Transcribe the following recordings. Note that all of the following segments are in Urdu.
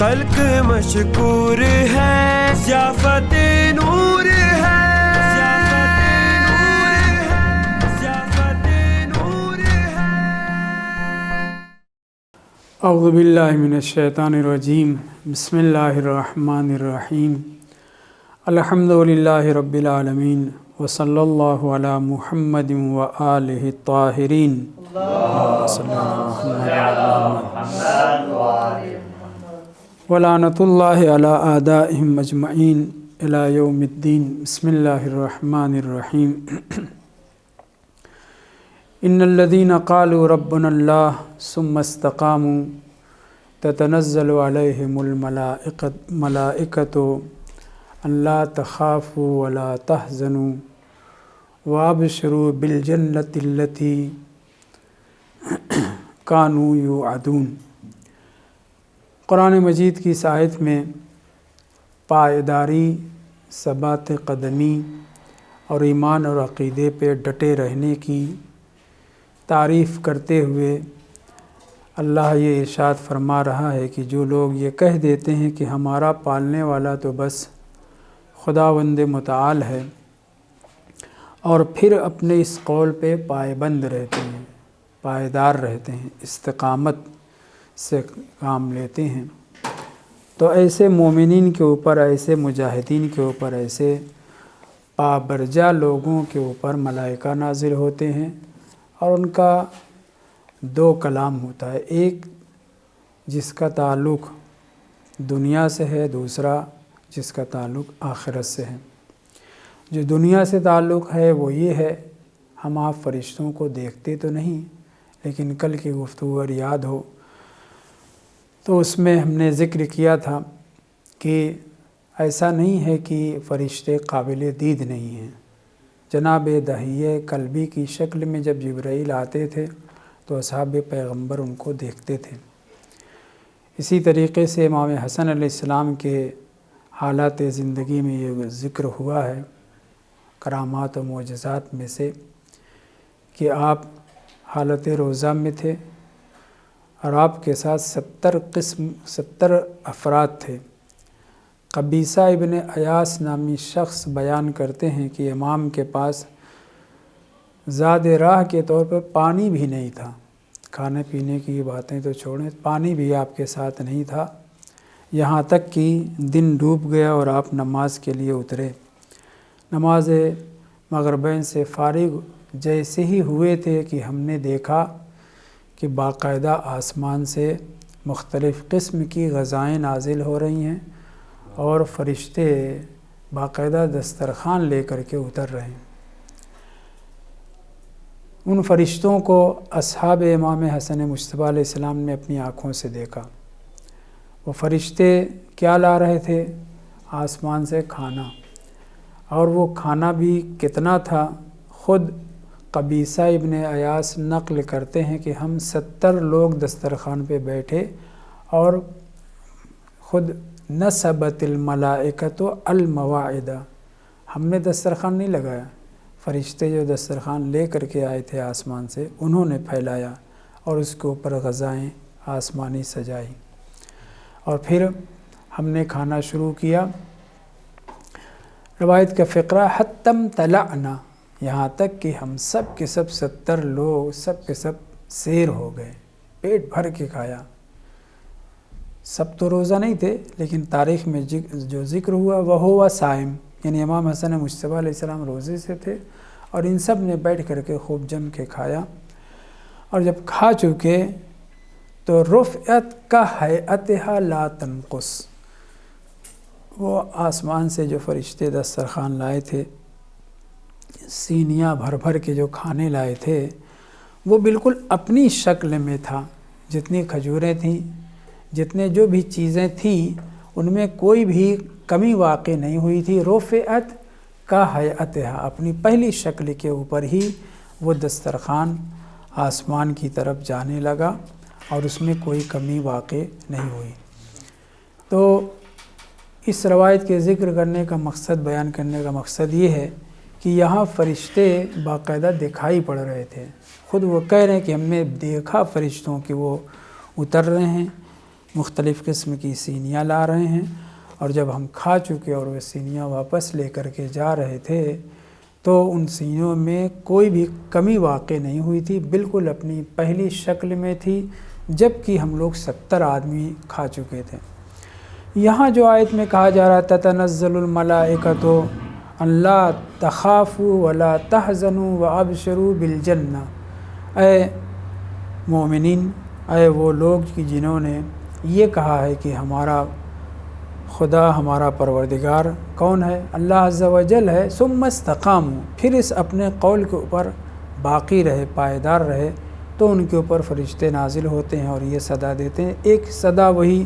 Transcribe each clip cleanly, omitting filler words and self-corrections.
خلق مشکور ہے، ضیافت نور ہے، ضیافت نور ہے۔ اعوذ باللہ من الشیطان الرجیم، بسم اللہ الرحمن الرحیم، الحمد للہ رب العالمین، وصلی اللہ علی محمد وآلہ الطاہرین، ولعنۃ اللہ علی اعدائہم اجمعین الی یوم الدین۔ بسم اللہ الرحمن الرحیم۔ ان الذین قالوا ربنا اللہ ثم استقاموا تتنزل علیہم الملائکۃ الا تخافوا ولا تحزنوا وابشروا بالجنۃ التی کانوا یوعدون۔ قرآن مجید کی اس آیت میں پائیداری، ثبات قدمی اور ایمان اور عقیدے پہ ڈٹے رہنے کی تعریف کرتے ہوئے اللہ یہ ارشاد فرما رہا ہے کہ جو لوگ یہ کہہ دیتے ہیں کہ ہمارا پالنے والا تو بس خداوند متعال ہے، اور پھر اپنے اس قول پہ پائبند رہتے ہیں، پائیدار رہتے ہیں، استقامت سے کام لیتے ہیں، تو ایسے مومنین کے اوپر، ایسے مجاہدین کے اوپر، ایسے پابرجا لوگوں کے اوپر ملائکہ نازل ہوتے ہیں، اور ان کا دو کلام ہوتا ہے، ایک جس کا تعلق دنیا سے ہے، دوسرا جس کا تعلق آخرت سے ہے۔ جو دنیا سے تعلق ہے وہ یہ ہے، ہم آپ فرشتوں کو دیکھتے تو نہیں، لیکن کل کی گفتگو اگر یاد ہو تو اس میں ہم نے ذکر کیا تھا کہ ایسا نہیں ہے کہ فرشتے قابل دید نہیں ہیں۔ جناب داہیہ قلبی کی شکل میں جب جبرائیل آتے تھے تو اصحاب پیغمبر ان کو دیکھتے تھے۔ اسی طریقے سے امام حسن علیہ السلام کے حالات زندگی میں یہ ذکر ہوا ہے کرامات و معجزات میں سے کہ آپ حالت روزہ میں تھے اور آپ کے ساتھ 70 افراد تھے۔ قبیصہ ابن ایاس نامی شخص بیان کرتے ہیں کہ امام کے پاس زاد راہ کے طور پر پانی بھی نہیں تھا، کھانے پینے کی باتیں تو چھوڑیں، پانی بھی آپ کے ساتھ نہیں تھا، یہاں تک کہ دن ڈوب گیا اور آپ نماز کے لیے اترے۔ نماز مغربین سے فارغ جیسے ہی ہوئے تھے کہ ہم نے دیکھا کہ باقاعدہ آسمان سے مختلف قسم کی غذائیں نازل ہو رہی ہیں اور فرشتے باقاعدہ دسترخوان لے کر کے اتر رہے ہیں۔ ان فرشتوں کو اصحاب امام حسن مجتبیٰ علیہ السلام نے اپنی آنکھوں سے دیکھا۔ وہ فرشتے کیا لا رہے تھے؟ آسمان سے کھانا، اور وہ کھانا بھی کتنا تھا؟ خود قبیصہ ابن ایاس نقل کرتے ہیں کہ ہم 70 لوگ دسترخوان پہ بیٹھے اور خود نصبت الملائکۃ المواعد، ہم نے دسترخوان نہیں لگایا، فرشتے جو دسترخوان لے کر کے آئے تھے آسمان سے انہوں نے پھیلایا اور اس کے اوپر غذائیں آسمانی سجائی، اور پھر ہم نے کھانا شروع کیا۔ روایت کا فقرہ حتم طلعنا، یہاں تک کہ ہم سب کے سب 70 لوگ سب کے سب سیر ہو گئے، پیٹ بھر کے کھایا۔ سب تو روزہ نہیں تھے، لیکن تاریخ میں جو ذکر ہوا وہ ہوا صائم، یعنی امام حسن مجتبیٰ علیہ السلام روزے سے تھے، اور ان سب نے بیٹھ کر کے خوب جم کے کھایا، اور جب کھا چکے تو رفعت کا ہیئتھا لا تنقص، وہ آسمان سے جو فرشتے دسترخوان لائے تھے، سینیاں بھر بھر کے جو کھانے لائے تھے، وہ بالکل اپنی شکل میں تھا، جتنی کھجوریں تھیں، جتنے جو بھی چیزیں تھیں، ان میں کوئی بھی کمی واقع نہیں ہوئی تھی۔ رفعت کا ہیئتھا، اپنی پہلی شکل کے اوپر ہی وہ دسترخوان آسمان کی طرف جانے لگا اور اس میں کوئی کمی واقع نہیں ہوئی۔ تو اس روایت کے ذکر کرنے کا مقصد، بیان کرنے کا مقصد یہ ہے کہ یہاں فرشتے باقاعدہ دکھائی پڑ رہے تھے، خود وہ کہہ رہے ہیں کہ ہم نے دیکھا فرشتوں کہ وہ اتر رہے ہیں، مختلف قسم کی سینیاں لا رہے ہیں، اور جب ہم کھا چکے اور وہ سینیاں واپس لے کر کے جا رہے تھے تو ان سینیوں میں کوئی بھی کمی واقع نہیں ہوئی تھی، بالکل اپنی پہلی شکل میں تھی، جب کہ ہم لوگ 70 آدمی کھا چکے تھے۔ یہاں جو آیت میں کہا جا رہا تتنزل الملائکۃ ان لا تخافوا ولا تحزنوا وابشروا بالجنہ، اے مومنین، اے وہ لوگ کہ جنہوں نے یہ کہا ہے کہ ہمارا خدا، ہمارا پروردگار کون ہے؟ اللہ عز و جل ہے، ثم استقاموا، پھر اس اپنے قول کے اوپر باقی رہے، پائیدار رہے، تو ان کے اوپر فرشتے نازل ہوتے ہیں اور یہ صدا دیتے ہیں۔ ایک صدا وہی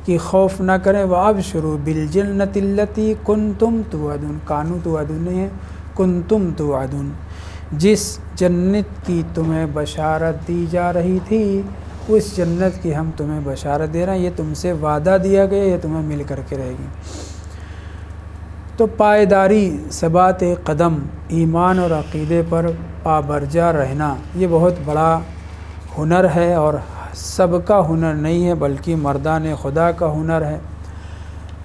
کہ خوف نہ کریں، وَأَبْشِرُوا بِالْجَنَّةِ الَّتِي كُنْتُمْ تُوعَدُونَ، کانوا توعدون نہیں ہے، کنتم توعدون، جس جنت کی تمہیں بشارت دی جا رہی تھی، اس جنت کی ہم تمہیں بشارت دے رہے ہیں، یہ تم سے وعدہ دیا گیا، یہ تمہیں مل کر کے رہے گی۔ تو پائیداری، ثبات قدم، ایمان اور عقیدے پر پابرجا رہنا، یہ بہت بڑا ہنر ہے، اور سب کا ہنر نہیں ہے بلکہ مردان خدا کا ہنر ہے۔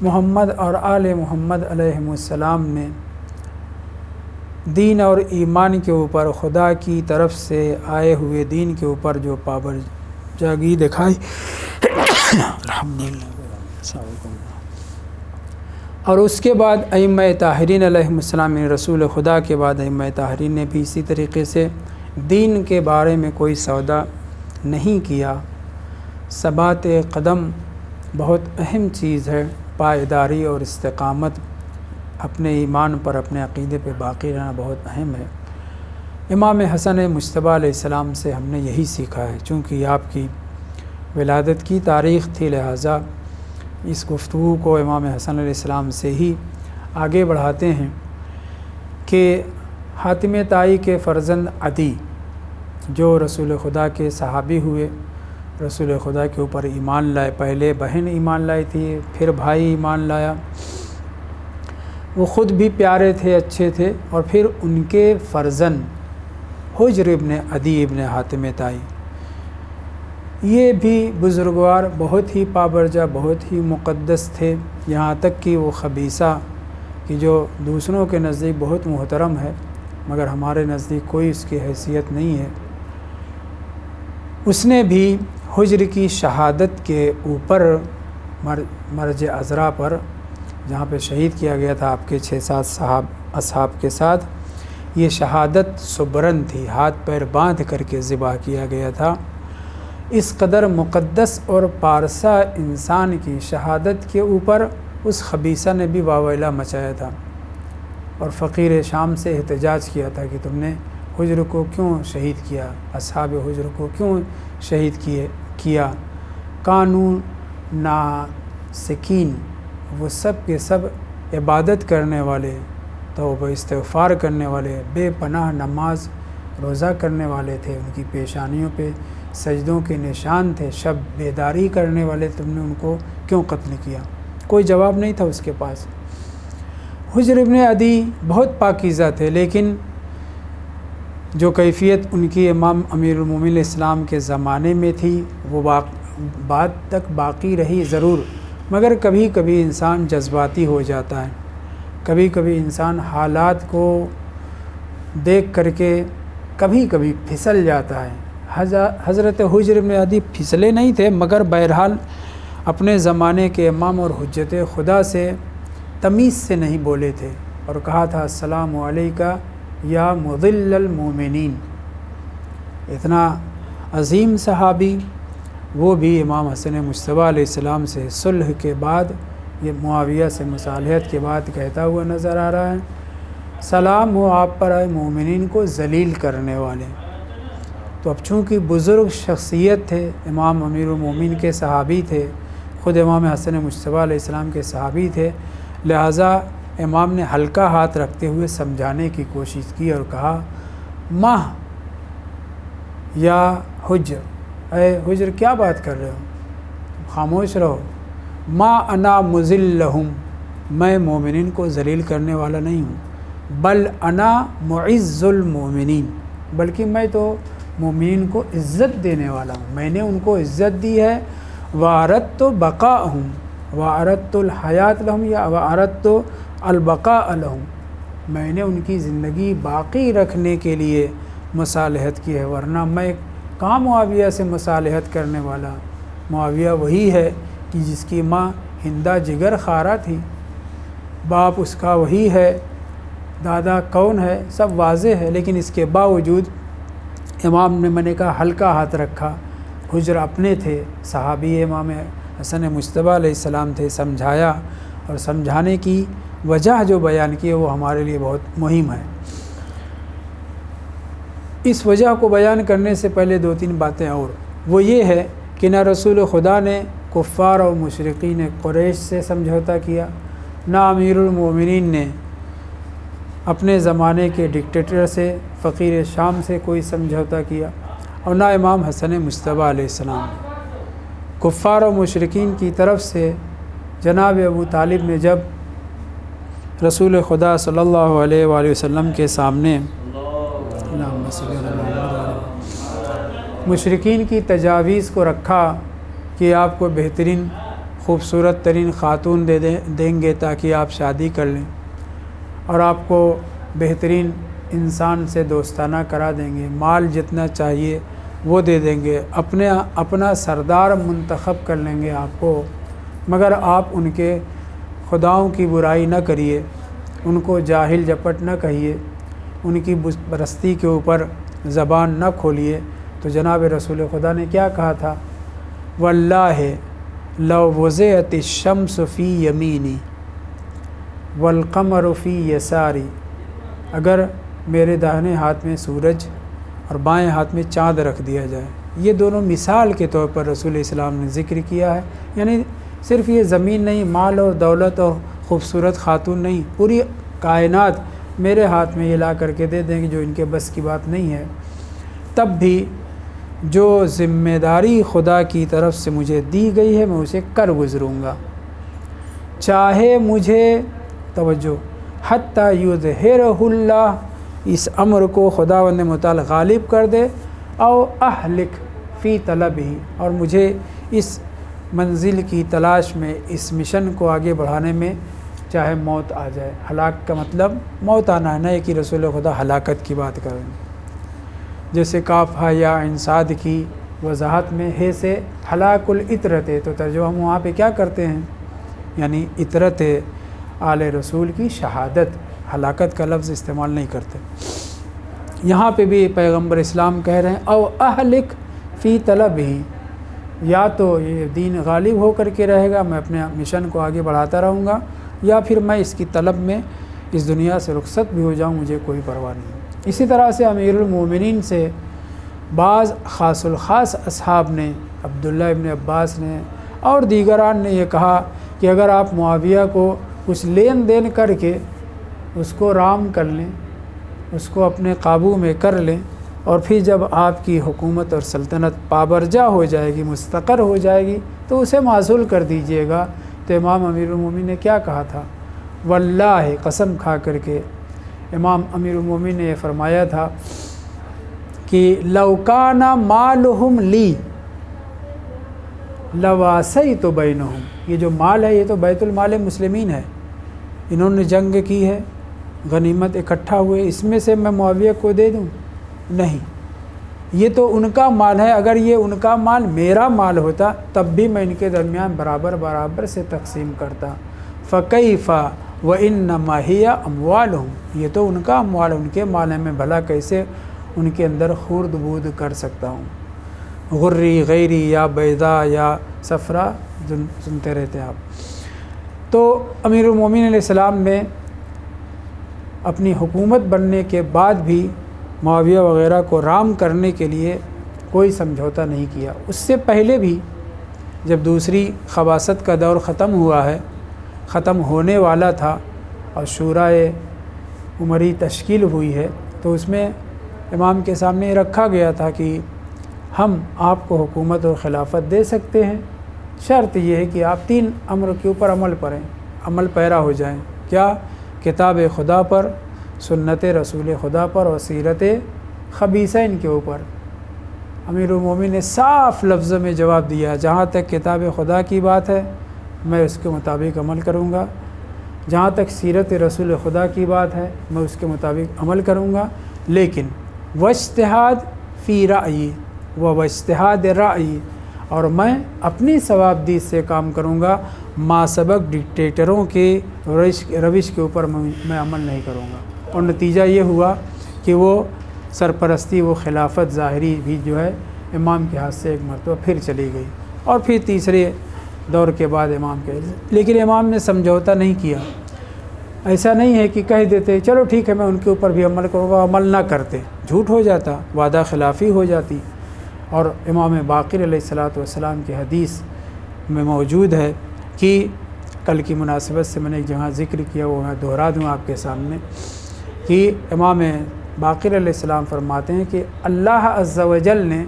محمد اور آل محمد علیہ السلام نے دین اور ایمان کے اوپر، خدا کی طرف سے آئے ہوئے دین کے اوپر جو پابرجاگی دکھائی الحمدللہ، اور اس کے بعد ائمہ طاہرین علیہ السلام، رسول خدا کے بعد ائمہ طاہرین نے بھی اسی طریقے سے دین کے بارے میں کوئی سودا نہیں کیا۔ ثبات قدم بہت اہم چیز ہے، پائیداری اور استقامت، اپنے ایمان پر، اپنے عقیدے پہ باقی رہنا بہت اہم ہے۔ امام حسن مجتبیٰ علیہ السلام سے ہم نے یہی سیکھا ہے، چونکہ آپ کی ولادت کی تاریخ تھی، لہٰذا اس گفتگو کو امام حسن علیہ السلام سے ہی آگے بڑھاتے ہیں کہ حاتم طائی کے فرزند عدی، جو رسول خدا کے صحابی ہوئے، رسول خدا کے اوپر ایمان لائے، پہلے بہن ایمان لائی تھی، پھر بھائی ایمان لایا، وہ خود بھی پیارے تھے، اچھے تھے، اور پھر ان کے فرزند حجر ابن عدی ابن حاتم طائی، یہ بھی بزرگوار، بہت ہی پابرجا، بہت ہی مقدس تھے، یہاں تک کہ وہ خبیثہ کہ جو دوسروں کے نزدیک بہت محترم ہے مگر ہمارے نزدیک کوئی اس کی حیثیت نہیں ہے، اس نے بھی حجر کی شہادت کے اوپر، مرج عذرا پر، جہاں پہ شہید کیا گیا تھا آپ کے 6-7 اصحاب کے ساتھ، یہ شہادت صبرن تھی، ہاتھ پیر باندھ کر کے ذبح کیا گیا تھا۔ اس قدر مقدس اور پارسا انسان کی شہادت کے اوپر اس خبیثہ نے بھی واویلا مچایا تھا، اور فقیر شام سے احتجاج کیا تھا کہ تم نے حجر کو کیوں شہید کیا، اصحاب حجر کو کیوں شہید کیا، قانون ناسکین، وہ سب کے سب عبادت کرنے والے، توبہ استغفار کرنے والے، بے پناہ نماز روزہ کرنے والے تھے، ان کی پیشانیوں پہ سجدوں کے نشان تھے، شب بیداری کرنے والے، تم نے ان کو کیوں قتل کیا؟ کوئی جواب نہیں تھا اس کے پاس۔ حجر ابن عدی بہت پاکیزہ تھے، لیکن جو کیفیت ان کی امام امیر المومنین اسلام کے زمانے میں تھی وہ بعد تک باقی رہی ضرور، مگر کبھی کبھی انسان جذباتی ہو جاتا ہے، کبھی کبھی انسان حالات کو دیکھ کر کے کبھی کبھی پھسل جاتا ہے۔ حضرت حجر بن عدی پھسلے نہیں تھے، مگر بہرحال اپنے زمانے کے امام اور حجت خدا سے تمیز سے نہیں بولے تھے، اور کہا تھا السلام علیکہ یا مضل المومنین۔ اتنا عظیم صحابی، وہ بھی امام حسن مجتبیٰ علیہ السلام سے صلح کے بعد، یہ معاویہ سے مصالحت کے بعد کہتا ہوا نظر آ رہا ہے، سلام ہو آپ پر اے مومنین کو ذلیل کرنے والے۔ تو اب چونکہ بزرگ شخصیت تھے، امام امیر المومنین کے صحابی تھے، خود امام حسن مجتبیٰ علیہ السلام کے صحابی تھے، لہٰذا امام نے ہلکا ہاتھ رکھتے ہوئے سمجھانے کی کوشش کی اور کہا ماہ یا حجر، اے حجر کیا بات کر رہے ہو، خاموش رہو، ما انا مذل لہم، میں مومنین کو ذلیل کرنے والا نہیں ہوں، بل انا معز المومنین، بلکہ میں تو مومنین کو عزت دینے والا ہوں، میں نے ان کو عزت دی ہے وَأَرَدْتُ بَقَاءَهُمْ وَأَرَدْتُ الْحَيَاةَ لَهُمْ یا وَأَرَدْتُ الْبَقَاءَ لَهُمْ، میں نے ان کی زندگی باقی رکھنے کے لیے مصالحت کی ہے، ورنہ میں کہاں معاویہ سے مصالحت کرنے والا؟ معاویہ وہی ہے کہ جس کی ماں ہندہ جگر خارہ تھی، باپ اس کا وہی ہے، دادا کون ہے، سب واضح ہے، لیکن اس کے باوجود امام نے، میں نے کہا، ہلکا ہاتھ رکھا۔ حجر اپنے تھے، صحابی امام حسن مجتبیٰ علیہ السلام تھے، سمجھایا، اور سمجھانے کی وجہ جو بیان کی ہے وہ ہمارے لیے بہت مہم ہے۔ اس وجہ کو بیان کرنے سے پہلے 2-3 باتیں اور، وہ یہ ہے کہ نہ رسول خدا نے کفار اور مشرقین قریش سے سمجھوتا کیا، نہ امیر المومنین نے اپنے زمانے کے ڈکٹیٹر سے، فقیر شام سے کوئی سمجھوتا کیا، اور نہ امام حسن مجتبیٰ علیہ السلام۔ کفار و مشرقین کی طرف سے جناب ابو طالب نے جب رسول خدا صلی اللہ علیہ وآلہ وسلم کے سامنے مشرقین کی تجاویز کو رکھا کہ آپ کو بہترین خوبصورت ترین خاتون دیں گے تاکہ آپ شادی کر لیں، اور آپ کو بہترین انسان سے دوستانہ کرا دیں گے، مال جتنا چاہیے وہ دے دیں گے، اپنا سردار منتخب کر لیں گے آپ کو، مگر آپ ان کے خداؤں کی برائی نہ کریے، ان کو جاہل جپٹ نہ کہیے، ان کی بت پرستی کے اوپر زبان نہ کھولیے۔ تو جناب رسول خدا نے کیا کہا تھا؟ واللہ لو وضعت الشمس فی یمینی والقمر فی یساری، اگر میرے داہنے ہاتھ میں سورج اور بائیں ہاتھ میں چاند رکھ دیا جائے، یہ دونوں مثال کے طور پر رسول اسلام نے ذکر کیا ہے، یعنی صرف یہ زمین نہیں، مال اور دولت اور خوبصورت خاتون نہیں، پوری کائنات میرے ہاتھ میں یہ لا کر کے دے دیں گے، جو ان کے بس کی بات نہیں ہے، تب بھی جو ذمہ داری خدا کی طرف سے مجھے دی گئی ہے میں اسے کر گزروں گا، چاہے مجھے، توجہ، حتیٰ یظہرہ اللہ، اس امر کو خداوند متعال غالب کر دے، او اہلک فی طلبہ، اور مجھے اس منزل کی تلاش میں، اس مشن کو آگے بڑھانے میں چاہے موت آ جائے۔ ہلاک کا مطلب موت آنا ہے، نہیں کہ رسول خدا ہلاکت کی بات کریں، جیسے کاف ہا یا انصاد کی وضاحت میں ہے سے ہلاک العطرت، تو ترجمہ ہم وہاں پہ کیا کرتے ہیں، یعنی عطرت آل رسول کی شہادت، ہلاکت کا لفظ استعمال نہیں کرتے۔ یہاں پہ بھی پیغمبر اسلام کہہ رہے ہیں او اہلک فی طلب ہی، یا تو یہ دین غالب ہو کر کے رہے گا، میں اپنے مشن کو آگے بڑھاتا رہوں گا، یا پھر میں اس کی طلب میں اس دنیا سے رخصت بھی ہو جاؤں، مجھے کوئی پرواہ نہیں۔ اسی طرح سے امیر المومنین سے بعض خاص الخاص اصحاب نے، عبداللہ ابن عباس نے اور دیگران نے یہ کہا کہ اگر آپ معاویہ کو کچھ لین دین کر کے اس کو رام کر لیں، اس کو اپنے قابو میں کر لیں، اور پھر جب آپ کی حکومت اور سلطنت پابرجا ہو جائے گی، مستقر ہو جائے گی، تو اسے معزول کر دیجئے گا۔ تو امام امیر المومنین نے کیا کہا تھا؟ واللہ، قسم کھا کر کے امام امیر المومنین نے یہ فرمایا تھا کہ لو کان مالہم لی لواسیت بینہم، یہ جو مال ہے یہ تو بیت المال مسلمین ہے، انہوں نے جنگ کی ہے، غنیمت اکٹھا ہوئے، اس میں سے میں معاویہ کو دے دوں؟ نہیں، یہ تو ان کا مال ہے، اگر یہ ان کا مال میرا مال ہوتا تب بھی میں ان کے درمیان برابر برابر سے تقسیم کرتا۔ فکیف وانما ہی اموالہم، یہ تو ان کا اموال، ان کے مال ہے، میں بھلا کیسے ان کے اندر خورد بود کر سکتا ہوں؟ غری غیری یا بیضا یا صفرا، سنتے رہتے ہیں آپ۔ تو امیر المومنین علیہ السلام نے اپنی حکومت بننے کے بعد بھی معاویہ وغیرہ کو رام کرنے کے لیے کوئی سمجھوتا نہیں کیا۔ اس سے پہلے بھی جب دوسری خباثت کا دور ختم ہوا ہے، ختم ہونے والا تھا، اور شورائے عمری تشکیل ہوئی ہے، تو اس میں امام کے سامنے رکھا گیا تھا کہ ہم آپ کو حکومت اور خلافت دے سکتے ہیں، شرط یہ ہے کہ آپ 3 امر کے اوپر عمل پیرا ہو جائیں۔ کیا؟ کتاب خدا پر، سنت رسول خدا پر، اور سیرت خبیثین کے اوپر۔ امیرالمومنین نے صاف لفظوں میں جواب دیا، جہاں تک کتاب خدا کی بات ہے میں اس کے مطابق عمل کروں گا، جہاں تک سیرت رسول خدا کی بات ہے میں اس کے مطابق عمل کروں گا، لیکن واجتہاد فی رأیی واجتہاد رأیی، اور میں اپنی ثوابدید سے کام کروں گا، ما سبق ڈکٹیٹروں کے روش کے اوپر میں عمل نہیں کروں گا۔ اور نتیجہ یہ ہوا کہ وہ سرپرستی، وہ خلافت ظاہری بھی جو ہے امام کے ہاتھ سے ایک مرتبہ پھر چلی گئی، اور پھر تیسرے دور کے بعد امام کے، لیکن امام نے سمجھوتا نہیں کیا۔ ایسا نہیں ہے کہ کہہ دیتے چلو ٹھیک ہے میں ان کے اوپر بھی عمل کروں گا، عمل نہ کرتے، جھوٹ ہو جاتا، وعدہ خلافی ہو جاتی۔ اور امام باقر علیہ السلام کی حدیث میں موجود ہے کہ کل کی مناسبت سے میں نے جہاں ذکر کیا وہ میں دہرا دوں آپ کے سامنے، کہ امام باقر علیہ السلام فرماتے ہیں کہ اللہ عز و جل نے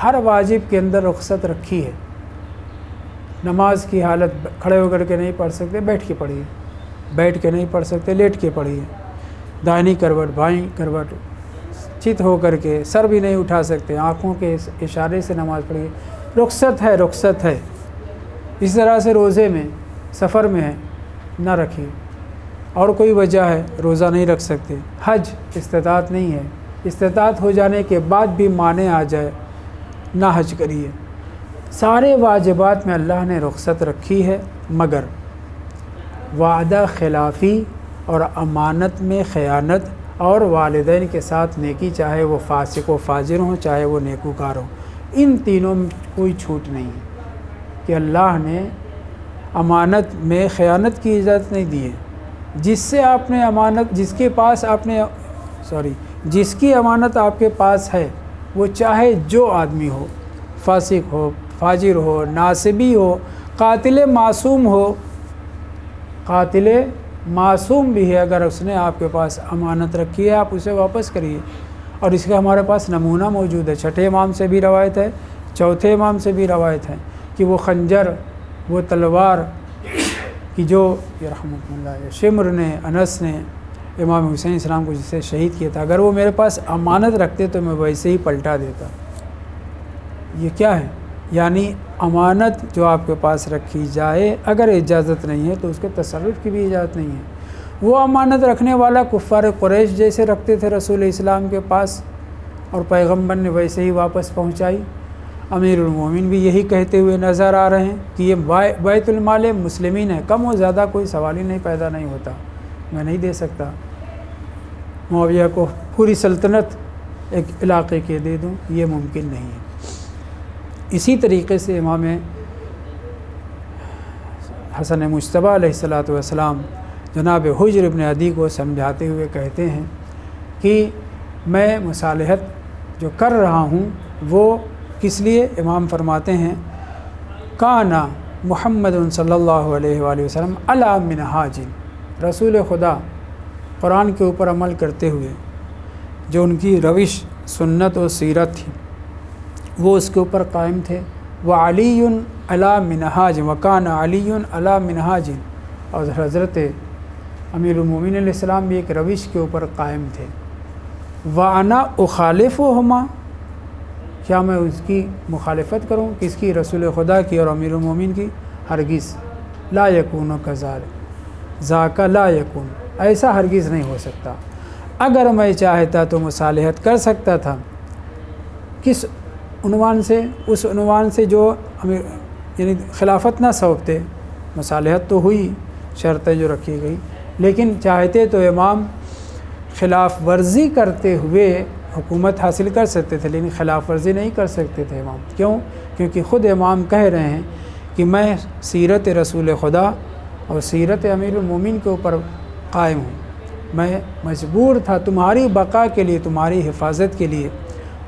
ہر واجب کے اندر رخصت رکھی ہے۔ نماز کی حالت کھڑے ہو کر کے نہیں پڑھ سکتے، بیٹھ کے پڑھیے، بیٹھ کے نہیں پڑھ سکتے لیٹ کے پڑھیے، دائنی کروٹ بائیں کروٹ، چت ہو کر کے سر بھی نہیں اٹھا سکتے، آنکھوں کے اشارے سے نماز پڑھیے، رخصت ہے، رخصت ہے۔ اس طرح سے روزے میں سفر میں ہے نہ رکھیے، اور کوئی وجہ ہے روزہ نہیں رکھ سکتے، حج استطاعت نہیں ہے، استطاعت ہو جانے کے بعد بھی مانع آ جائے نہ حج کریے۔ سارے واجبات میں اللہ نے رخصت رکھی ہے، مگر وعدہ خلافی اور امانت میں خیانت اور والدین کے ساتھ نیکی، چاہے وہ فاسق و فاجر ہوں چاہے وہ نیکوکار ہوں، ان تینوں میں کوئی چھوٹ نہیں ہے کہ اللہ نے امانت میں خیانت کی اجازت نہیں دی ہے۔ جس سے آپ نے امانت، جس کے پاس آپ نے جس کی امانت آپ کے پاس ہے، وہ چاہے جو آدمی ہو، فاسق ہو، فاجر ہو، ناصبی ہو، قاتل معصوم ہو، قاتل معصوم بھی ہے، اگر اس نے آپ کے پاس امانت رکھی ہے آپ اسے واپس کریے۔ اور اس کا ہمارے پاس نمونہ موجود ہے، چھٹے امام سے بھی روایت ہے، چوتھے امام سے بھی روایت ہے کہ وہ خنجر، وہ تلوار کہ جو رحمۃ اللہ شمر نے، انس نے امام حسین السلام کو جسے شہید کیا تھا، اگر وہ میرے پاس امانت رکھتے تو میں ویسے ہی پلٹا دیتا۔ یہ کیا ہے؟ یعنی امانت جو آپ کے پاس رکھی جائے اگر اجازت نہیں ہے تو اس کے تصرف کی بھی اجازت نہیں ہے۔ وہ امانت رکھنے والا کفار قریش جیسے رکھتے تھے رسول اسلام کے پاس، اور پیغمبر نے ویسے ہی واپس پہنچائی۔ امیرالمومنین بھی یہی کہتے ہوئے نظر آ رہے ہیں کہ یہ بیت المال مسلمین ہے، کم و زیادہ کوئی سوال ہی نہیں پیدا نہیں ہوتا، میں نہیں دے سکتا، معاویہ کو پوری سلطنت ایک علاقے کے دے دوں، یہ ممکن نہیں ہے۔ اسی طریقے سے امام حسن مجتبیٰ علیہ السلام جناب حجر ابن عدی کو سمجھاتے ہوئے کہتے ہیں کہ میں مصالحت جو کر رہا ہوں وہ کس لیے؟ امام فرماتے ہیں کانا محمد صلی اللہ علیہ وآلہ وسلم علی منہاج، رسول خدا قرآن کے اوپر عمل کرتے ہوئے جو ان کی روش، سنت و سیرت تھی وہ اس کے اوپر قائم تھے۔ وعلی علی منہاج وکان علی علی منہاج، اور حضرت امیرالمومنین علیہ السلام بھی ایک روش کے اوپر قائم تھے۔ وانا اخالفہما، کیا میں اس کی مخالفت کروں؟ کس کی؟ رسول خدا کی اور امیرالمومنین کی؟ ہرگز۔ لا یکون کذالک، ذاک لا یکون، ایسا ہرگز نہیں ہو سکتا۔ اگر میں چاہتا تو مصالحت کر سکتا تھا، کس عنوان سے؟ اس عنوان سے جو یعنی خلافت نہ سونپتے، مصالحت تو ہوئی، شرطیں جو رکھی گئی، لیکن چاہتے تو امام خلاف ورزی کرتے ہوئے حکومت حاصل کر سکتے تھے، لیکن خلاف ورزی نہیں کر سکتے تھے امام۔ کیوں؟ کیونکہ خود امام کہہ رہے ہیں کہ میں سیرت رسول خدا اور سیرت امیرالمومنین کے اوپر قائم ہوں، میں مجبور تھا تمہاری بقا کے لیے، تمہاری حفاظت کے لیے،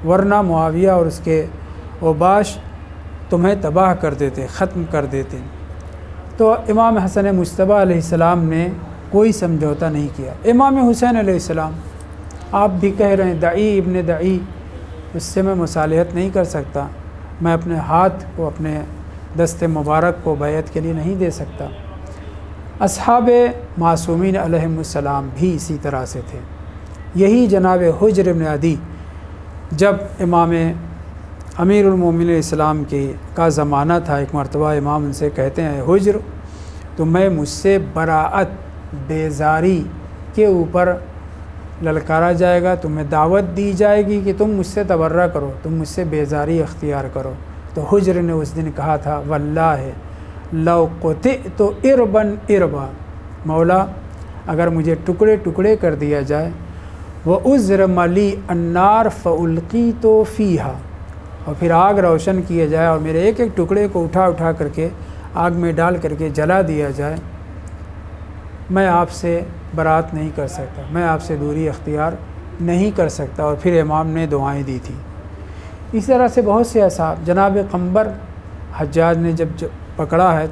ورنہ معاویہ اور اس کے اوباش تمہیں تباہ کر دیتے، ختم کر دیتے۔ تو امام حسن مجتبیٰ علیہ السلام نے کوئی سمجھوتا نہیں کیا۔ امام حسین علیہ السلام، آپ بھی کہہ رہے ہیں دعی ابن دعی، اس سے میں مصالحت نہیں کر سکتا، میں اپنے ہاتھ کو، اپنے دست مبارک کو بیعت کے لیے نہیں دے سکتا۔ اصحاب معصومین علیہم السلام بھی اسی طرح سے تھے۔ یہی جناب حجر ابن عدی جب امام امیر المومنین اسلام کا زمانہ تھا۔ ایک مرتبہ امام ان سے کہتے ہیں حجر تمہیں مجھ سے براعت بیزاری کے اوپر للکارا جائے گا، تمہیں دعوت دی جائے گی کہ تم مجھ سے تبرہ کرو، تم مجھ سے بیزاری اختیار کرو۔ تو حجر نے اس دن کہا تھا واللہ لو قطعت اربا اربا، مولا اگر مجھے ٹکڑے ٹکڑے کر دیا جائے، وَأُزْرَمَ لِي النَّارُ فَأُلْقِيتُ فِيهَا، اور پھر آگ روشن کیا جائے اور میرے ایک ایک ٹکڑے کو اٹھا اٹھا کر کے آگ میں ڈال کر کے جلا دیا جائے، میں آپ سے برات نہیں کر سکتا، میں آپ سے دوری اختیار نہیں کر سکتا۔ اور پھر امام نے دعائیں دی تھی۔ اس طرح سے بہت سے اصحاب، جناب قنبر حجاج نے جب پکڑا ہے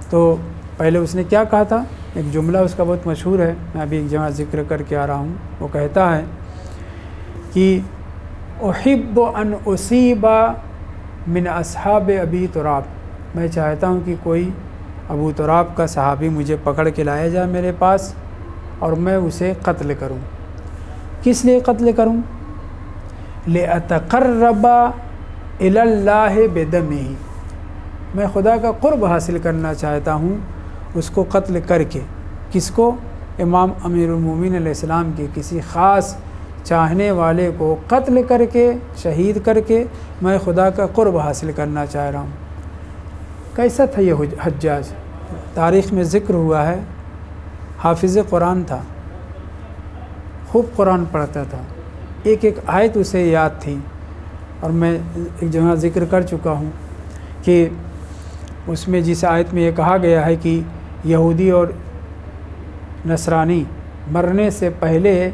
تو پہلے اس نے کیا کہا تھا، ایک جملہ اس کا بہت مشہور ہے، میں ابھی ایک جگہ ذکر کر کے آ رہا ہوں۔ وہ کہتا ہے کہ احب ان اصیب من اصحاب ابی تراب، میں چاہتا ہوں کہ کوئی ابو تراب کا صحابی مجھے پکڑ کے لایا جائے میرے پاس اور میں اسے قتل کروں۔ کس لیے قتل کروں؟ لِأَتَقَرَّبَ إِلَى اللَّهِ بِدَمِهِ، میں خدا کا قرب حاصل کرنا چاہتا ہوں اس کو قتل کر کے۔ کس کو؟ امام امیر المومنین علیہ السلام کے کسی خاص چاہنے والے کو قتل کر کے، شہید کر کے میں خدا کا قرب حاصل کرنا چاہ رہا ہوں۔ کیسا تھا یہ حجاج؟ تاریخ میں ذکر ہوا ہے حافظ قرآن تھا، خوب قرآن پڑھتا تھا، ایک ایک آیت اسے یاد تھی۔ اور میں ایک جگہ ذکر کر چکا ہوں کہ اس میں جس آیت میں یہ کہا گیا ہے کہ یہودی اور نصرانی مرنے سے پہلے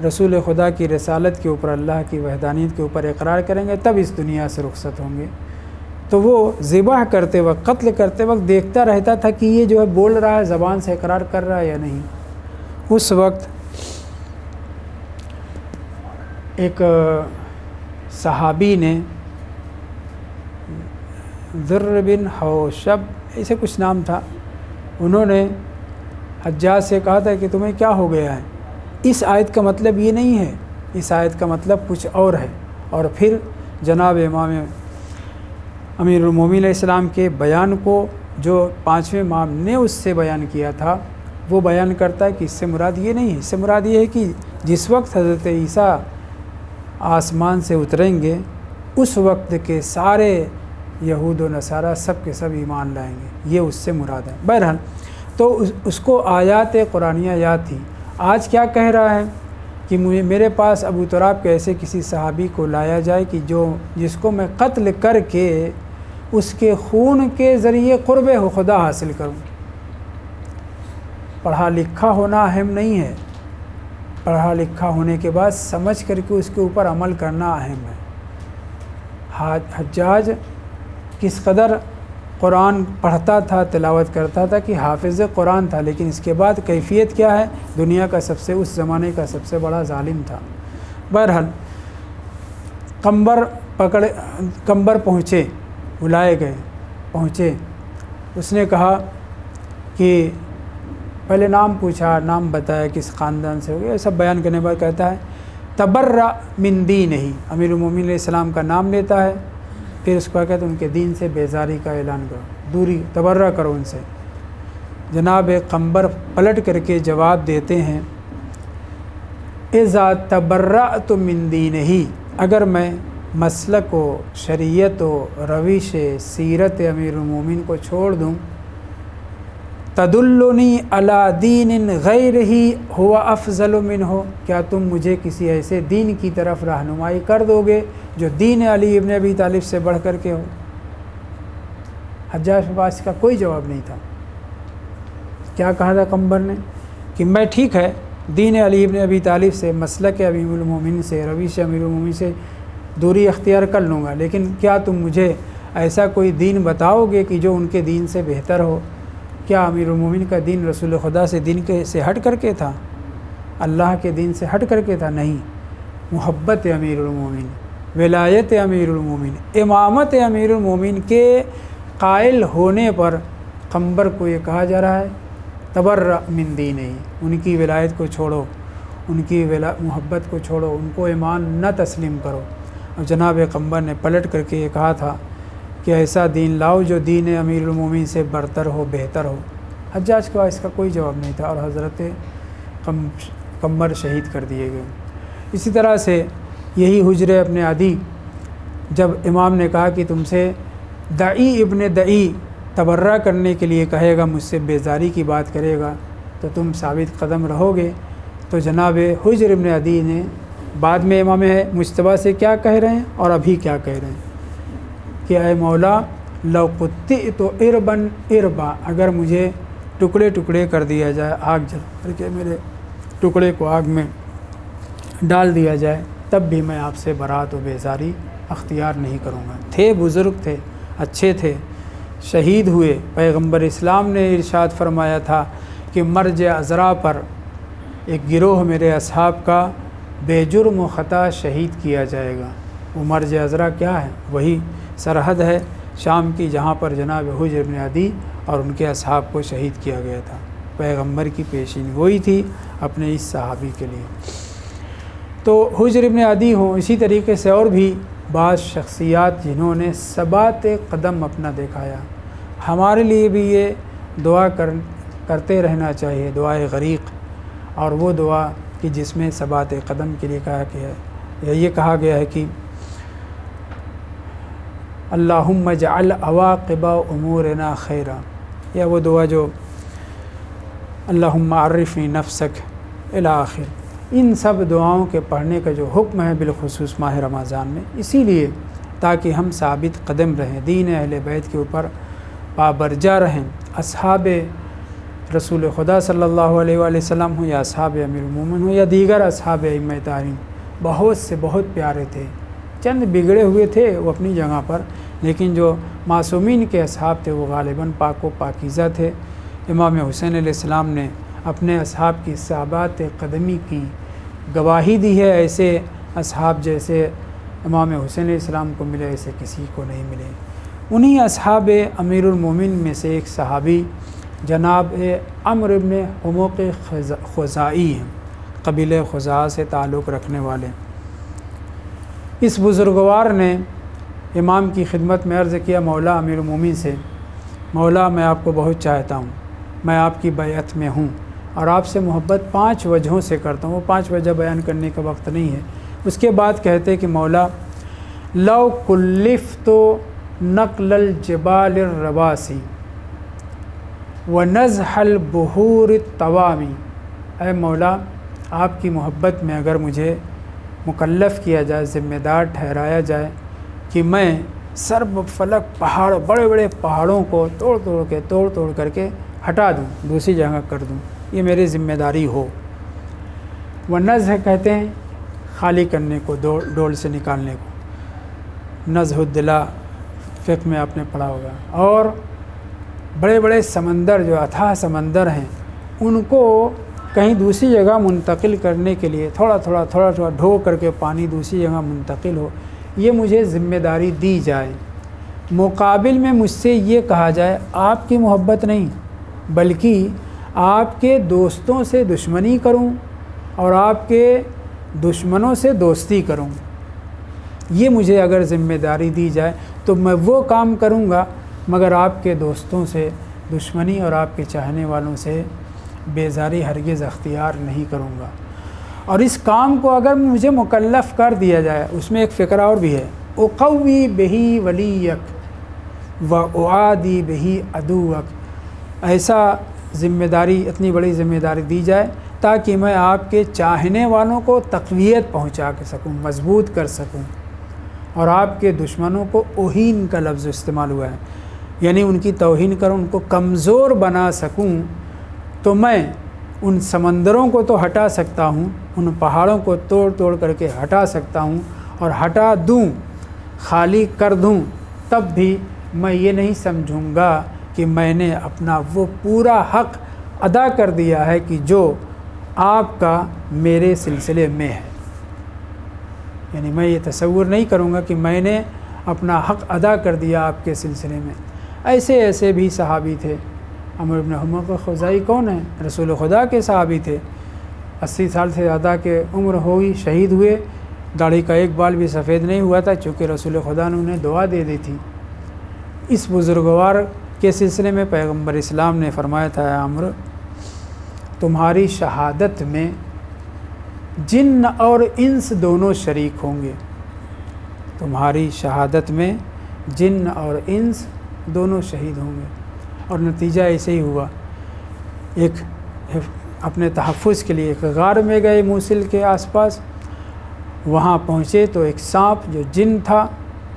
رسول خدا کی رسالت کے اوپر، اللہ کی وحدانیت کے اوپر اقرار کریں گے تب اس دنیا سے رخصت ہوں گے، تو وہ ذبح کرتے وقت، قتل کرتے وقت دیکھتا رہتا تھا کہ یہ جو ہے بول رہا ہے، زبان سے اقرار کر رہا ہے یا نہیں۔ اس وقت ایک صحابی نے ذر بن حوشب ایسے کچھ نام تھا، انہوں نے حجاج سے کہا تھا کہ تمہیں کیا ہو گیا ہے، اس آیت کا مطلب یہ نہیں ہے، اس آیت کا مطلب کچھ اور ہے۔ اور پھر جناب امام امیر المومنین علیہ السلام کے بیان کو جو پانچویں امام نے اس سے بیان کیا تھا وہ بیان کرتا ہے کہ اس سے مراد یہ نہیں ہے، اس سے مراد یہ ہے کہ جس وقت حضرت عیسیٰ آسمان سے اتریں گے اس وقت کے سارے یہود و نصارہ سب کے سب ایمان لائیں گے، یہ اس سے مراد ہے۔ بہرحال تو اس کو آیات قرآنیہ یاد تھی۔ آج کیا کہہ رہا ہے کہ میرے پاس ابو تراب کے ایسے کسی صحابی کو لایا جائے کہ جس کو میں قتل کر کے اس کے خون کے ذریعے قرب خدا حاصل کروں۔ پڑھا لکھا ہونا اہم نہیں ہے، پڑھا لکھا ہونے کے بعد سمجھ کر کے اس کے اوپر عمل کرنا اہم ہے۔ حجاج کس قدر قرآن پڑھتا تھا، تلاوت کرتا تھا کہ حافظ قرآن تھا، لیکن اس کے بعد کیفیت کیا ہے، دنیا کا اس زمانے کا سب سے بڑا ظالم تھا۔ بہرحال قنبر پہنچے، بلائے گئے، پہنچے، اس نے کہا کہ پہلے نام پوچھا، نام بتایا کس خاندان سے ہو گیا، سب بیان کرنے کے بعد کہتا ہے تبرأ من دینہ، امیر المومنین علیہ السلام کا نام لیتا ہے، پھر اس کو کہتے ہیں ان کے دین سے بیزاری کا اعلان کرو، دوری، تبرہ کرو ان سے۔ جناب قنبر پلٹ کر کے جواب دیتے ہیں اذا تبرأت من دینہ، اگر میں مسلک و شریعت و روش سیرت امیر المومنین کو چھوڑ دوں، تدلنی علی دین غیرہ ہوا افضل منہ، کیا تم مجھے کسی ایسے دین کی طرف رہنمائی کر دو گے جو دین علی ابن ابی طالب سے بڑھ کر کے ہو؟ حجاج کے پاس کا کوئی جواب نہیں تھا۔ کیا کہا تھا قنبر نے کہ میں ٹھیک ہے دین علی ابن ابی طالب سے، مسلک امیر المومنین سے، روش امیر المومنین سے دوری اختیار کر لوں گا، لیکن کیا تم مجھے ایسا کوئی دین بتاؤ گے کہ جو ان کے دین سے بہتر ہو؟ کیا امیر المومنین کا دین رسول خدا سے دین سے ہٹ کر کے تھا، اللہ کے دین سے ہٹ کر کے تھا؟ نہیں، محبت امیر المومنین، ولایت امیر المومنین، امامت امیر المومنین کے قائل ہونے پر قنبر کو یہ کہا جا رہا ہے تبرأ من دینہ، ان کی ولایت کو چھوڑو، ان کی محبت کو چھوڑو، ان کو ایمان نہ تسلیم کرو۔ اور جناب پیغمبر نے پلٹ کر کے یہ کہا تھا کہ ایسا دین لاؤ جو دین امیر المومنین سے برتر ہو، بہتر ہو۔ حجاج کا اس کا کوئی جواب نہیں تھا اور حضرت قمر شہید کر دیے گئے۔ اسی طرح سے یہی حجر ابن عدی، جب امام نے کہا کہ تم سے دعی ابن دعی تبرہ کرنے کے لیے کہے گا، مجھ سے بیزاری کی بات کرے گا تو تم ثابت قدم رہو گے، تو جناب حجر ابن عدی نے بعد میں امام مجتبیٰ سے کیا کہہ رہے ہیں اور ابھی کیا کہہ رہے ہیں کہ اے مولا لو قطعت اربا اربا، اگر مجھے ٹکڑے ٹکڑے کر دیا جائے، آگ جل کر کے میرے ٹکڑے کو آگ میں ڈال دیا جائے، تب بھی میں آپ سے برات و بیزاری اختیار نہیں کروں گا۔ تھے بزرگ، تھے اچھے، تھے شہید ہوئے۔ پیغمبر اسلام نے ارشاد فرمایا تھا کہ مرج عذرا پر ایک گروہ میرے اصحاب کا بے جرم و خطا شہید کیا جائے گا۔ وہ مرج عذرا کیا ہے؟ وہی سرحد ہے شام کی جہاں پر جناب حجر ابن عدی اور ان کے اصحاب کو شہید کیا گیا تھا۔ پیغمبر کی پیشین گوئی تھی اپنے اس صحابی کے لیے۔ تو حجر ابن عدی ہوں، اسی طریقے سے اور بھی بعض شخصیات جنہوں نے ثبات قدم اپنا دکھایا، ہمارے لیے بھی یہ دعا کرتے رہنا چاہیے، دعائے غریق، اور وہ دعا کہ جس میں ثبات قدم کے لیے کہا گیا ہے، یا یہ کہا گیا ہے کہ اللہم اجعل عواقب امورنا خیرا، یا وہ دعا جو اللہم عرفنی نفسک الی آخر۔ ان سب دعاؤں کے پڑھنے کا جو حکم ہے بالخصوص ماہ رمضان میں، اسی لیے تاکہ ہم ثابت قدم رہیں، دین اہل بیت کے اوپر پابرجا رہیں۔ اصحاب رسول خدا صلی اللہ علیہ وآلہ وسلم ہوں یا اصحاب امیر المومنین ہوں یا دیگر اصحاب ائمہ تعظیم، بہت سے بہت پیارے تھے۔ چند بگڑے ہوئے تھے وہ اپنی جگہ پر، لیکن جو معصومین کے اصحاب تھے وہ غالباً پاک و پاکیزہ تھے۔ امام حسین علیہ السلام نے اپنے اصحاب کی ثبات قدمی کی گواہی دی ہے، ایسے اصحاب جیسے امام حسین علیہ السلام کو ملے ایسے کسی کو نہیں ملے۔ انہی اصحاب امیر المومنین میں سے ایک صحابی جناب عمرو بن حموق خزائی ہیں، قبیلہ خزاعہ سے تعلق رکھنے والے۔ اس بزرگوار نے امام کی خدمت میں عرض کیا مولا امیر المومنین سے، مولا میں آپ کو بہت چاہتا ہوں، میں آپ کی بیعت میں ہوں اور آپ سے محبت 5 وجہوں سے کرتا ہوں۔ وہ 5 وجہ بیان کرنے کا وقت نہیں ہے۔ اس کے بعد کہتے کہ مولا لو کلفت نقل الجبال الرواسی ونزح البحور الطوامی، اے مولا آپ کی محبت میں اگر مجھے مکلف کیا جائے، ذمہ دار ٹھہرایا جائے کہ میں سرب فلک پہاڑ، بڑے بڑے پہاڑوں کو توڑ کر کے ہٹا دوں، دوسری جگہ کر دوں، یہ میری ذمہ داری ہو۔ ونزح کہتے ہیں خالی کرنے کو، ڈول سے نکالنے کو، نزح الدلا فقہ میں آپ نے پڑھا ہوگا۔ اور بڑے بڑے سمندر جو اتھاہ سمندر ہیں ان کو کہیں دوسری جگہ منتقل کرنے کے لیے تھوڑا تھوڑا ڈھو کر کے پانی دوسری جگہ منتقل ہو، یہ مجھے ذمہ داری دی جائے۔ مقابل میں مجھ سے یہ کہا جائے آپ کی محبت نہیں بلکہ آپ کے دوستوں سے دشمنی کروں اور آپ کے دشمنوں سے دوستی کروں، یہ مجھے اگر ذمہ داری دی جائے تو میں وہ کام کروں گا، مگر آپ کے دوستوں سے دشمنی اور آپ کے چاہنے والوں سے بیزاری ہرگز اختیار نہیں کروں گا۔ اور اس کام کو اگر مجھے مکلف کر دیا جائے، اس میں ایک فقرہ اور بھی ہے، اقوی بہی ولیک و اعادی بہی عدوک، ایسا ذمہ داری، اتنی بڑی ذمہ داری دی جائے تاکہ میں آپ کے چاہنے والوں کو تقویت پہنچا کے سکوں، مضبوط کر سکوں، اور آپ کے دشمنوں کو اوہین کا لفظ استعمال ہوا ہے، یعنی ان کی توہین کروں، ان کو کمزور بنا سکوں، تو میں ان سمندروں کو تو ہٹا سکتا ہوں، ان پہاڑوں کو توڑ کر کے ہٹا سکتا ہوں، اور ہٹا دوں، خالی کر دوں، تب بھی میں یہ نہیں سمجھوں گا کہ میں نے اپنا وہ پورا حق ادا کر دیا ہے کہ جو آپ کا میرے سلسلے میں ہے۔ یعنی میں یہ تصور نہیں کروں گا کہ میں نے اپنا حق ادا کر دیا آپ کے سلسلے میں۔ ایسے بھی صحابی تھے۔ عمرو بن حموق خزائی کون ہیں؟ رسول خدا کے صحابی تھے، 80 سال سے زیادہ کے عمر ہوئی، شہید ہوئے، داڑھی کا ایک بال بھی سفید نہیں ہوا تھا، چونکہ رسول خدا نے انہیں دعا دے دی تھی۔ اس بزرگوار کے سلسلے میں پیغمبر اسلام نے فرمایا تھا، اے عمرو تمہاری شہادت میں جن اور انس دونوں شریک ہوں گے، تمہاری شہادت میں جن اور انس دونوں شہید ہوں گے۔ اور نتیجہ ایسے ہی ہوا۔ ایک اپنے تحفظ کے لیے ایک غار میں گئے موصل کے آس پاس، وہاں پہنچے تو ایک سانپ جو جن تھا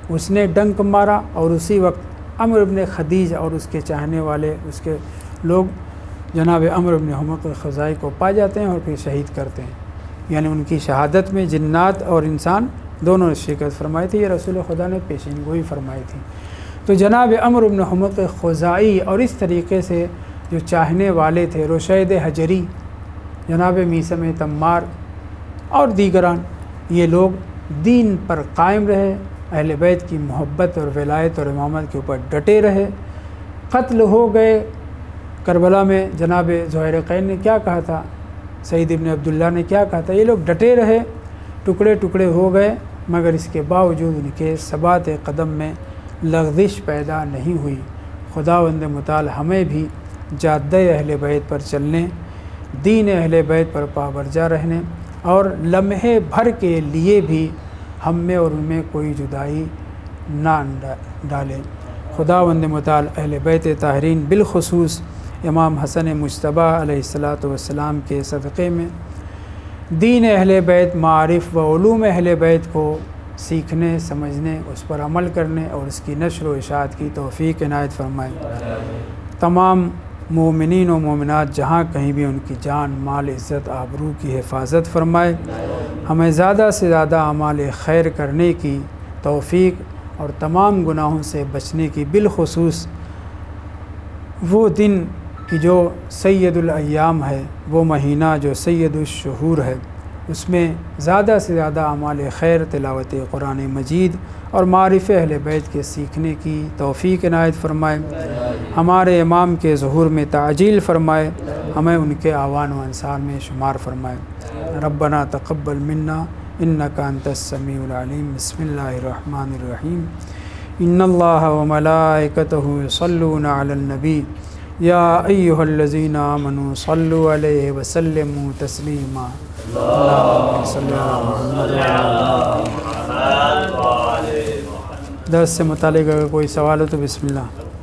اس نے ڈنک مارا، اور اسی وقت عمرو بن خدیج اور اس کے چاہنے والے اس کے لوگ جناب عمرو بن حمق خزاعی کو پا جاتے ہیں اور پھر شہید کرتے ہیں۔ یعنی ان کی شہادت میں جنات اور انسان دونوں نے شرکت فرمائی تھی، یہ رسول خدا نے پیشین گوئی فرمائی تھی۔ تو جناب عمرو بن حمق خزاعی اور اس طریقے سے جو چاہنے والے تھے رشید حجری، جناب میثم تمار اور دیگران، یہ لوگ دین پر قائم رہے، اہل بیت کی محبت اور ولایت اور امامت کے اوپر ڈٹے رہے، قتل ہو گئے۔ کربلا میں جناب زہیرقین نے کیا کہا تھا، سعید ابن عبداللہ نے کیا کہا تھا، یہ لوگ ڈٹے رہے، ٹکڑے ٹکڑے ہو گئے، مگر اس کے باوجود ان کے ثبات قدم میں لغزش پیدا نہیں ہوئی۔ خداوند متعال ہمیں بھی جادہ اہل بیت پر چلنے، دین اہل بیت پر پابرجا رہنے، اور لمحے بھر کے لیے بھی ہم میں اور ان میں کوئی جدائی نہ ڈالے۔ خداوند متعال اہل بیت طاہرین بالخصوص امام حسن مجتبیٰ علیہ السلام کے صدقے میں دین اہل بیت، معارف و علوم اہل بیت کو سیکھنے، سمجھنے، اس پر عمل کرنے اور اس کی نشر و اشاعت کی توفیق عنایت فرمائے۔ تمام مومنین و مومنات جہاں کہیں بھی ان کی جان، مال، عزت، آبرو کی حفاظت فرمائے۔ ہمیں زیادہ سے زیادہ اعمال خیر کرنے کی توفیق اور تمام گناہوں سے بچنے کی، بالخصوص وہ دن کی جو سید الایام ہے، وہ مہینہ جو سید الشہور ہے، اس میں زیادہ سے زیادہ اعمال خیر، تلاوت قرآن مجید اور معارف اہل بیت کے سیکھنے کی توفیق عنایت فرمائے۔ ہمارے امام کے ظہور میں تعجیل فرمائے، ہمیں ان کے اعوان و انصار میں شمار فرمائے۔ ربنا تقبل منا انک انت السمیع العلیم۔ بسم اللہ الرحمن الرحیم۔ ان اللہ وملائکتہ یصلون علی النبی یا ایہا الذین آمنوا صلوا علیہ وسلموا تسلیما۔ اللہم صلی علی محمد۔ درس سے متعلق اگر کوئی سوال ہو تو بسم اللہ۔